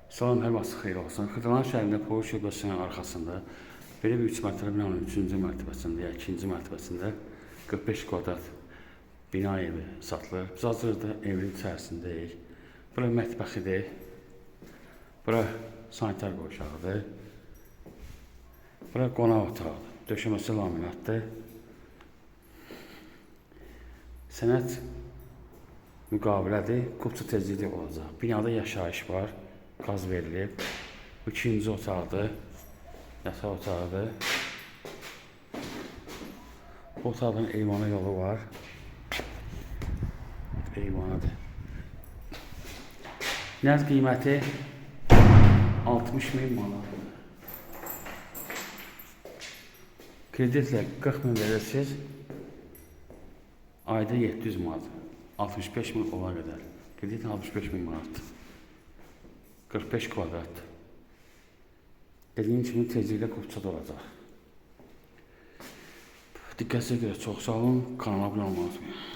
Salam, hər vaxt xeyir olsun. Xırdalan şəhərində polis şöbəsinin arxasında belə bir 3 mərtəbə binanın 3-cü mərtəbəsində ya 2-ci mərtəbəsində 45 kvadrat bina evi satılır. Biz hazırda evin içərisindəyik. Bura mətbəxidir. Bura sanitar qoşağıdır. Bura qonaq otağıdır. Döşəməsi laminatdır. Sənəd müqavilədir. Kupçu tezlikli olacaq. Binada yaşayış var. Qaz verilib. Bu ikinci otaqdır. Yataq otağıdır. Bu otağın eyvana yolu var. Eyvanadır. Nəz qiyməti 60.000 manatdır. Kreditlə 40.000 verirsiniz. Ayda 700 manat. 65.000 ona qədər. Kredit 65.000 manatdır. 45 kvadratdır. Dediyim kimi tezliklə kupçada olacaq. Diqqətinizə görə çox sağ olun. Kanala abunə olmayı unutmayın.